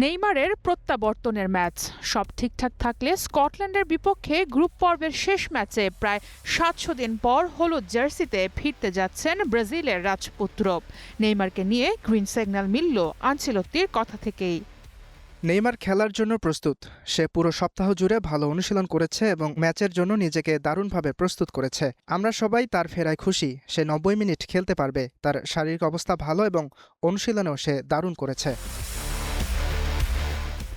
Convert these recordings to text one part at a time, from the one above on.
নেইমারের প্রত্যাবর্তনের ম্যাচ সব ঠিকঠাক থাকলে স্কটল্যান্ডের বিপক্ষে গ্রুপ পর্বের শেষ ম্যাচে প্রায় ৭০০ দিন পর হলুদ জার্সিতে ফিরতে যাচ্ছেন ব্রাজিলের রাজপুত্র। নেইমারকে নিয়ে গ্রিন সিগন্যাল মিলল আনচেলত্তির কথা থেকেই। নেইমার খেলার জন্য প্রস্তুত। সে পুরো সপ্তাহ জুড়ে ভালো অনুশীলন করেছে এবং ম্যাচের জন্য নিজেকে দারুণভাবে প্রস্তুত করেছে। আমরা সবাই তার ফেরায় খুশি। সে ৯০ মিনিট খেলতে পারবে। তার শারীরিক অবস্থা ভালো এবং অনুশীলনেও সে দারুণ করেছে।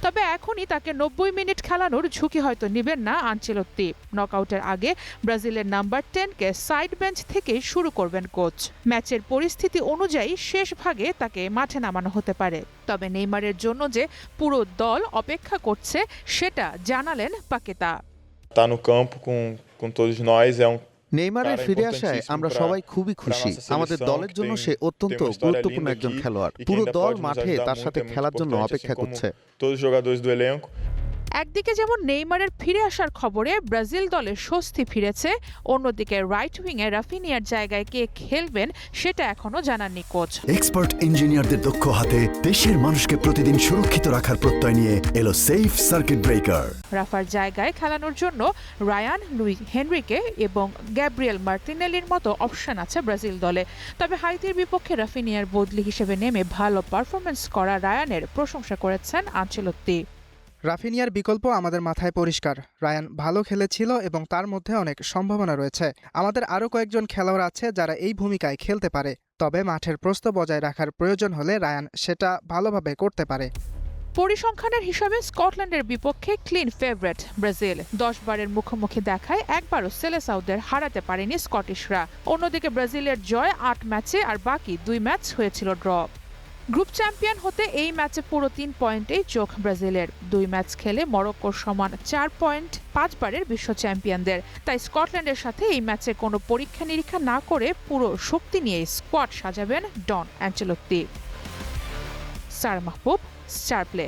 তবে এখনই তাকে ৯০ মিনিট খেলানোর ঝুঁকি হয়তো নেবেন না আনচেলত্তি। নকআউটের আগে ব্রাজিলের নাম্বার 10-কে সাইড বেঞ্চ থেকেই শুরু করবেন কোচ। ম্যাচের পরিস্থিতি অনুযায়ী শেষ ভাগে তাকে মাঠে নামানো হতে পারে। তবে নেইমারের জন্য যে পুরো দল অপেক্ষা করছে সেটা জানালেন পাকেতা। Tá no campo com todos nós নেইমারের ফিরে আসায় আমরা সবাই খুবই খুশি। আমাদের দলের জন্য সে অত্যন্ত গুরুত্বপূর্ণ একজন খেলোয়াড়। পুরো দল মাঠে তার সাথে খেলার জন্য অপেক্ষা করছে। একদিকে যেমন নেইমারের ফিরে আসার খবরে ব্রাজিল দলের স্বস্তি ফিরেছে, অন্যদিকে রাইট উইংয়ে রাফিনিয়ার জায়গায় কে খেলবেন সেটা এখনো জানাননি কোচ। এক্সপার্ট ইঞ্জিনিয়ারদের দক্ষ হাতে দেশের মানুষকে প্রতিদিন সুরক্ষিত রাখার প্রত্যয় নিয়ে এলো সেফ সার্কিট ব্রেকার। রাফার জায়গায় খেলানোর জন্য রায়ান, লুই হেনরিকে এবং গ্যাব্রিয়েল মার্টিনেলির মতো অপশন আছে ব্রাজিল দলে। তবে হাইতির বিপক্ষে রাফিনিয়ার বদলি হিসেবে নেমে ভালো পারফরমেন্স করা রায়ানের প্রশংসা করেছেন আনচেলত্তি। রাফিনিয়ার বিকল্প আমাদের মাথায় পরিষ্কার। রায়ান ভালো খেলেছিল এবং তার মধ্যে অনেক সম্ভাবনা রয়েছে। আমাদের আরও কয়েকজন খেলোয়াড় আছে যারা এই ভূমিকায় খেলতে পারে। তবে মাঠের প্রস্থ বজায় রাখার প্রয়োজন হলে রায়ান সেটা ভালোভাবে করতে পারে। পরিসংখ্যানের হিসাবে স্কটল্যান্ডের বিপক্ষে ক্লিন ফেভারিট ব্রাজিল। ১০ বারের মুখোমুখি দেখায় একবারও সেলেসাউদের হারাতে পারেনি স্কটিশরা। অন্যদিকে ব্রাজিলের জয় ৮ ম্যাচে আর বাকি ২ ম্যাচ হয়েছিল ড্র। গ্রুপ চ্যাম্পিয়ন হতে এই ম্যাচে পুরো ৩ পয়েন্টেই চোখ ব্রাজিলের। ২ ম্যাচ খেলে মরক্কোর সমান ৪ পয়েন্ট ৫ বারের বিশ্ব চ্যাম্পিয়নদের। তাই স্কটল্যান্ডের সাথে এই ম্যাচে কোনো পরীক্ষা নিরীক্ষা না করে পুরো শক্তি নিয়ে স্কোয়াড সাজাবেন ডন অ্যানচেলত্তি। স্টার মাহবুব, স্টার প্লে।